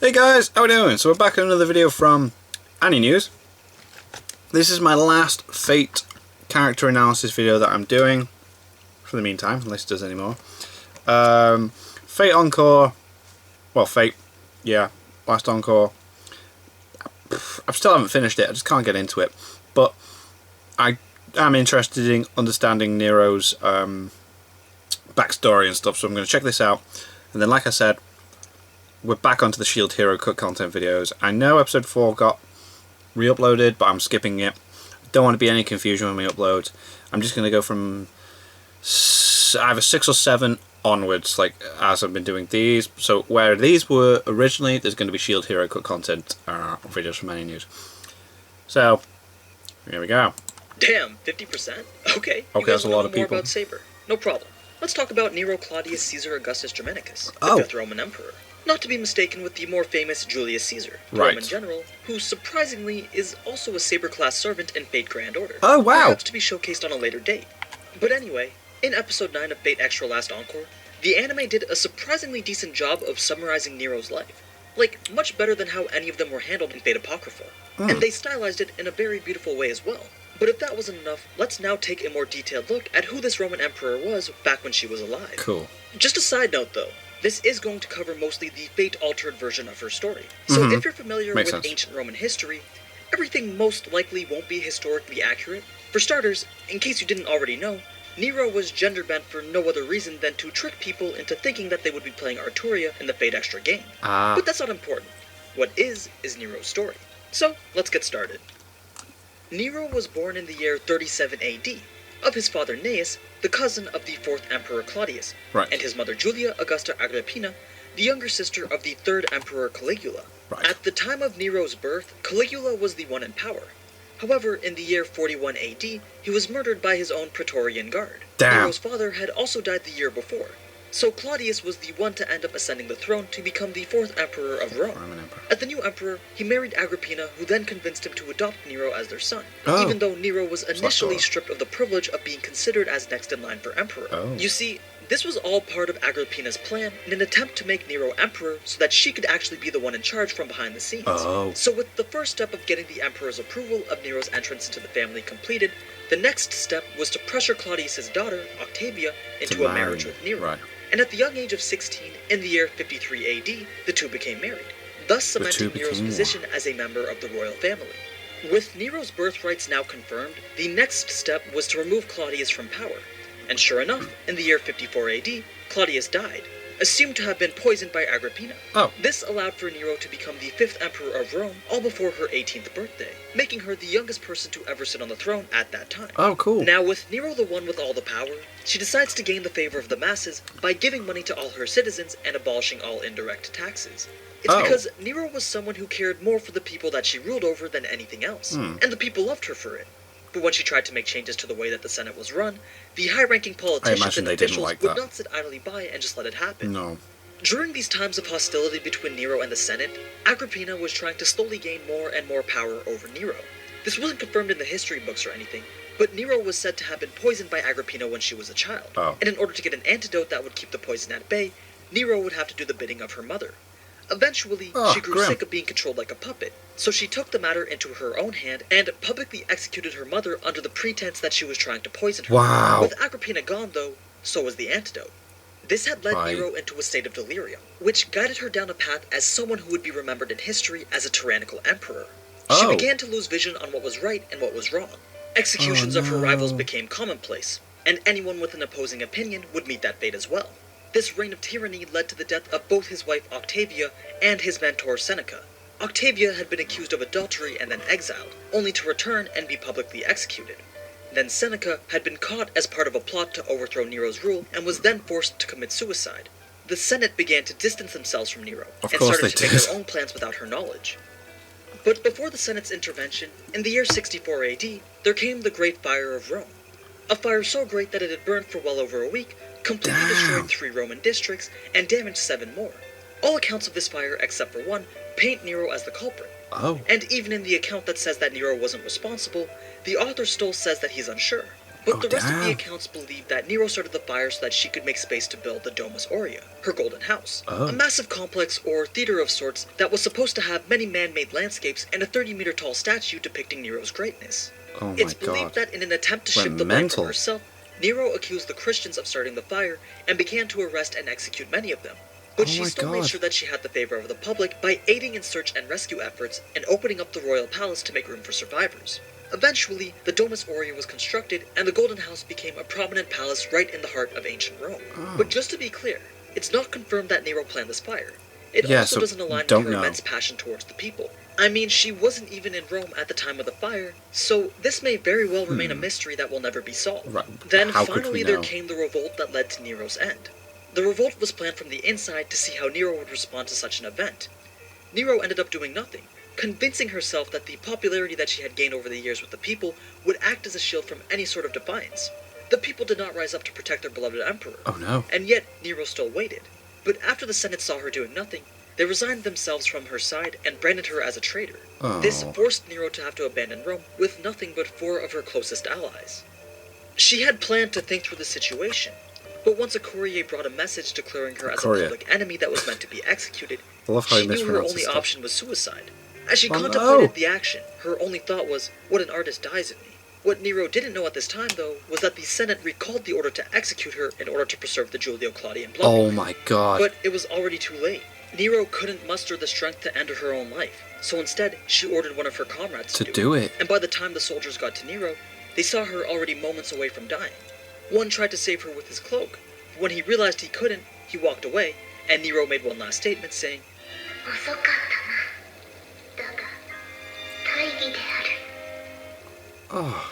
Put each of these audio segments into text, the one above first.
Hey guys, how we doing? So we're back on another video from Any News. This is my last Fate character analysis video that I'm doing for the meantime, unless it does any more. Fate Encore, well Fate, yeah, last Encore. I still haven't finished it, I just can't get into it. But I am interested in understanding Nero's backstory and stuff, so I'm going to check this out. And then, like I said, we're back onto the Shield Hero cut content videos. I know episode 4 got re-uploaded, but I'm skipping it. Don't want to be any confusion when we upload. I'm just going to go from either 6 or 7 onwards, like as I've been doing these. So where these were originally, there's going to be Shield Hero cut content videos from Any News. So here we go. Damn, 50%? Okay. Okay, that's a lot of people. More about SABER. No problem. Let's talk about Nero Claudius Caesar Augustus Germanicus, the 5th Roman Emperor. Not to be mistaken with the more famous Julius Caesar, the Roman general, who surprisingly is also a Saber-class servant in Fate Grand Order. Oh, wow! Perhaps to be showcased on a later date. But anyway, in episode 9 of Fate Extra Last Encore, the anime did a surprisingly decent job of summarizing Nero's life. Like, much better than how any of them were handled in Fate Apocrypha. And they stylized it in a very beautiful way as well. But if that wasn't enough, let's now take a more detailed look at who this Roman emperor was back when she was alive. Cool. Just a side note though, this is going to cover mostly the Fate-altered version of her story. So if you're familiar with ancient Roman history, everything most likely won't be historically accurate. For starters, in case you didn't already know, Nero was gender-bent for no other reason than to trick people into thinking that they would be playing Arturia in the Fate Extra game. But that's not important. What is Nero's story. So, let's get started. Nero was born in the year 37 AD, of his father Gnaeus, the cousin of the 4th Emperor Claudius, and his mother Julia Augusta Agrippina, the younger sister of the 3rd Emperor Caligula. At the time of Nero's birth, Caligula was the one in power. However, in the year 41 AD, he was murdered by his own Praetorian Guard. Nero's father had also died the year before, so Claudius was the one to end up ascending the throne to become the 4th Emperor of Rome. As the new emperor, he married Agrippina, who then convinced him to adopt Nero as their son, even though Nero was initially stripped of the privilege of being considered as next in line for emperor. You see, this was all part of Agrippina's plan in an attempt to make Nero emperor so that she could actually be the one in charge from behind the scenes. So with the first step of getting the emperor's approval of Nero's entrance into the family completed, the next step was to pressure Claudius's daughter, Octavia, into a marriage with Nero. And at the young age of 16, in the year 53 AD, the two became married, thus cementing Nero's position as a member of the royal family. With Nero's birthrights now confirmed, the next step was to remove Claudius from power. And sure enough, in the year 54 AD, Claudius died, assumed to have been poisoned by Agrippina. This allowed for Nero to become the 5th Emperor of Rome, all before her 18th birthday, making her the youngest person to ever sit on the throne at that time. Now, with Nero the one with all the power, she decides to gain the favor of the masses by giving money to all her citizens and abolishing all indirect taxes. It's because Nero was someone who cared more for the people that she ruled over than anything else, and the people loved her for it. But when she tried to make changes to the way that the Senate was run, the high-ranking politicians and officials would not sit idly by and just let it happen. During these times of hostility between Nero and the Senate, Agrippina was trying to slowly gain more and more power over Nero. This wasn't confirmed in the history books or anything, but Nero was said to have been poisoned by Agrippina when she was a child. And in order to get an antidote that would keep the poison at bay, Nero would have to do the bidding of her mother. Eventually, she grew sick of being controlled like a puppet, so she took the matter into her own hand and publicly executed her mother under the pretense that she was trying to poison her. With Agrippina gone, though, so was the antidote. This had led Nero into a state of delirium, which guided her down a path as someone who would be remembered in history as a tyrannical emperor. She began to lose vision on what was right and what was wrong. Executions of her rivals became commonplace, and anyone with an opposing opinion would meet that fate as well. This reign of tyranny led to the death of both his wife Octavia and his mentor Seneca. Octavia had been accused of adultery and then exiled, only to return and be publicly executed. Then Seneca had been caught as part of a plot to overthrow Nero's rule and was then forced to commit suicide. The Senate began to distance themselves from Nero and started to make their own plans without her knowledge. But before the Senate's intervention, in the year 64 AD, there came the Great Fire of Rome. A fire so great that it had burned for well over a week, completely destroyed 3 Roman districts, and damaged 7 more. All accounts of this fire, except for one, paint Nero as the culprit. And even in the account that says that Nero wasn't responsible, the author still says that he's unsure. But the rest of the accounts believe that Nero started the fire so that she could make space to build the Domus Aurea, her golden house. A massive complex or theater of sorts that was supposed to have many man-made landscapes and a 30-meter tall statue depicting Nero's greatness. Oh my It's believed that in an attempt to shift the blame from herself, Nero accused the Christians of starting the fire and began to arrest and execute many of them. But she still made sure that she had the favor of the public by aiding in search and rescue efforts and opening up the royal palace to make room for survivors. Eventually, the Domus Aurea was constructed, and the Golden House became a prominent palace right in the heart of ancient Rome. But just to be clear, it's not confirmed that Nero planned this fire. It also doesn't align with her immense passion towards the people. I mean, she wasn't even in Rome at the time of the fire, so this may very well remain a mystery that will never be solved. Then finally there came the revolt that led to Nero's end. The revolt was planned from the inside to see how Nero would respond to such an event. Nero ended up doing nothing, convincing herself that the popularity that she had gained over the years with the people would act as a shield from any sort of defiance. The people did not rise up to protect their beloved emperor. Oh no. And yet, Nero still waited. But after the Senate saw her doing nothing, they resigned themselves from her side and branded her as a traitor. This forced Nero to have to abandon Rome with nothing but 4 of her closest allies. She had planned to think through the situation, but once a courier brought a message declaring her as a public enemy that was meant to be executed, she knew her only option was suicide. As she contemplated the action, her only thought was, what an artist dies in me. What Nero didn't know at this time, though, was that the Senate recalled the order to execute her in order to preserve the Julio-Claudian bloodline. Oh my god. But it was already too late. Nero couldn't muster the strength to end her own life, so instead, she ordered one of her comrades to do it. And by the time the soldiers got to Nero, they saw her already moments away from dying. One tried to save her with his cloak, but when he realized he couldn't, he walked away, and Nero made one last statement saying,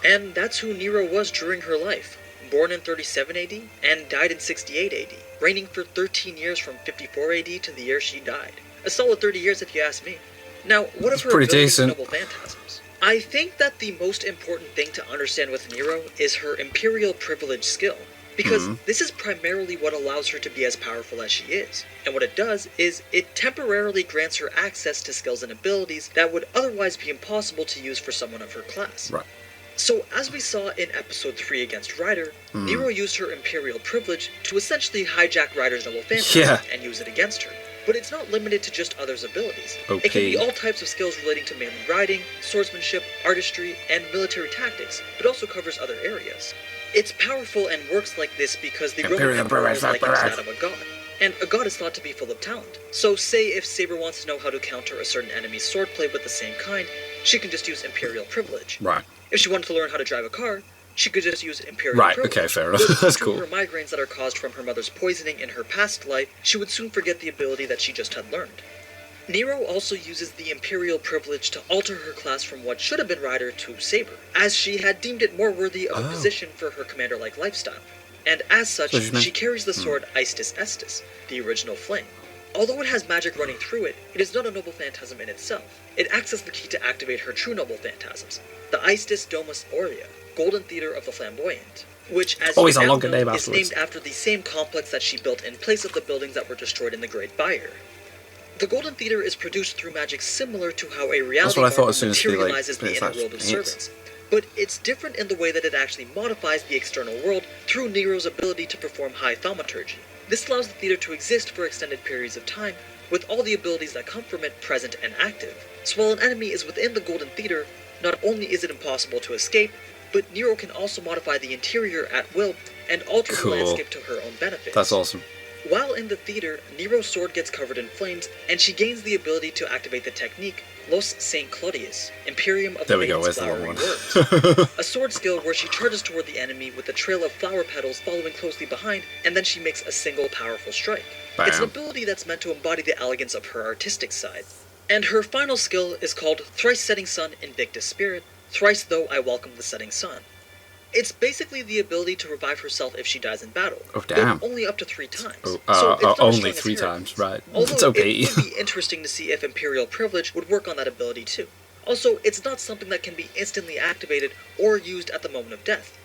And that's who Nero was during her life. Born in 37 AD and died in 68 AD, reigning for 13 years from 54 AD to the year she died. A solid 30 years if you ask me. Now, what of her abilities and noble phantasms? I think that the most important thing to understand with Nero is her imperial privilege skill, because this is primarily what allows her to be as powerful as she is. And what it does is it temporarily grants her access to skills and abilities that would otherwise be impossible to use for someone of her class. Right. So, as we saw in episode 3 against Ryder, Nero used her imperial privilege to essentially hijack Ryder's noble phantasm and use it against her. But it's not limited to just others' abilities. It can be all types of skills relating to mainly riding, swordsmanship, artistry, and military tactics, but also covers other areas. It's powerful and works like this because the Roman Emperor is likened to that of a god, and a god is thought to be full of talent. So say if Saber wants to know how to counter a certain enemy's swordplay with the same kind, she can just use imperial privilege. Right. If she wanted to learn how to drive a car, she could just use imperial privilege. Okay, fair enough. That's cool. Her migraines that are caused from her mother's poisoning in her past life, she would soon forget the ability that she just had learned. Nero also uses the imperial privilege to alter her class from what should have been Rider to Saber, as she had deemed it more worthy of a position for her commander-like lifestyle. And as such, she carries the sword Istis Estis, the original flame. Although it has magic running through it, it is not a noble phantasm in itself. It acts as the key to activate her true noble phantasms, the Istis Domus Aurea, Golden Theater of the Flamboyant, which, as you now know, is named after the same complex that she built in place of the buildings that were destroyed in the Great Fire. The Golden Theater is produced through magic similar to how a reality marble materializes the inner world of servants, but it's different in the way that it actually modifies the external world through Nero's ability to perform high thaumaturgy. This allows the theater to exist for extended periods of time, with all the abilities that come from it present and active. So while an enemy is within the Golden Theater, not only is it impossible to escape, but Nero can also modify the interior at will and alter the landscape to her own benefit. That's awesome. While in the theater, Nero's sword gets covered in flames, and she gains the ability to activate the technique Los St. Claudius, Imperium of the Maiden's Flowering Words, a sword skill where she charges toward the enemy with a trail of flower petals following closely behind, and then she makes a single powerful strike. Bam. It's an ability that's meant to embody the elegance of her artistic side. And her final skill is called Thrice Setting Sun Invictus Spirit, Thrice Though I Welcome the Setting Sun. It's basically the ability to revive herself if she dies in battle. Oh, damn. But only up to 3 times. Only 3 times, right. Although it's okay. It would be interesting to see if Imperial Privilege would work on that ability too. Also, it's not something that can be instantly activated or used at the moment of death.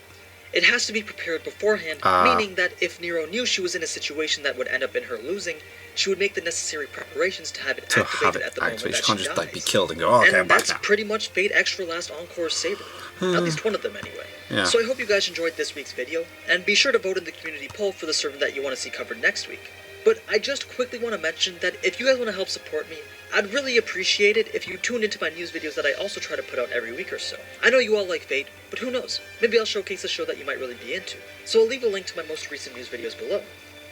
It has to be prepared beforehand, meaning that if Nero knew she was in a situation that would end up in her losing, she would make the necessary preparations to have it activated at the moment that she can't just dies. like be killed and go, oh, okay, and that's pretty much Fate Extra Last Encore Saber. At least one of them anyway. Yeah. So I hope you guys enjoyed this week's video, and be sure to vote in the community poll for the server that you want to see covered next week. But I just quickly want to mention that if you guys want to help support me, I'd really appreciate it if you tune into my news videos that I also try to put out every week or so. I know you all like Fate, but who knows? Maybe I'll showcase a show that you might really be into. So I'll leave a link to my most recent news videos below.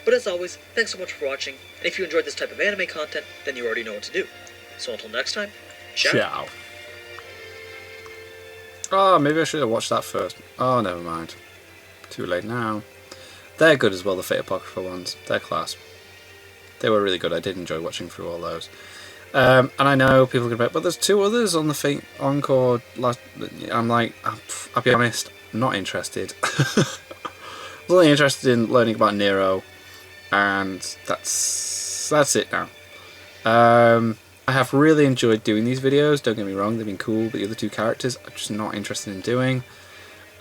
But as always, thanks so much for watching, and if you enjoyed this type of anime content, then you already know what to do. So until next time, ciao. Oh, maybe I should have watched that first. Oh, never mind. Too late now. They're good as well, the Fate Apocrypha ones. They're class. They were really good. I did enjoy watching through all those. And I know people are going to be, but there's 2 others on the Fate Encore. I'm like, I'll be honest, I'm not interested. I was only interested in learning about Nero, and that's it now. I have really enjoyed doing these videos, don't get me wrong, they've been cool, but the other 2 characters I'm just not interested in doing.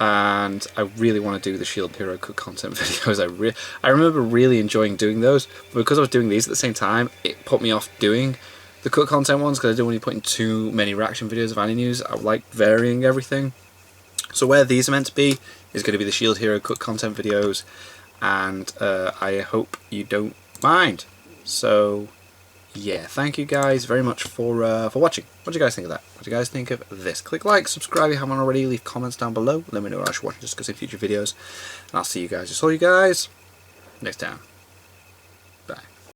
And I really want to do the Shield Hero Cook content videos. I remember really enjoying doing those, but because I was doing these at the same time, it put me off doing the Cook content ones, because I didn't want to be putting too many reaction videos of anime news. I like varying everything. So where these are meant to be is going to be the Shield Hero Cook content videos, and I hope you don't mind. So yeah, thank you guys very much for watching. What do you guys think of that? What do you guys think of this? Click like, subscribe if you haven't already, leave comments down below, let me know what I should watch and discuss in future videos, and I'll see you guys next time.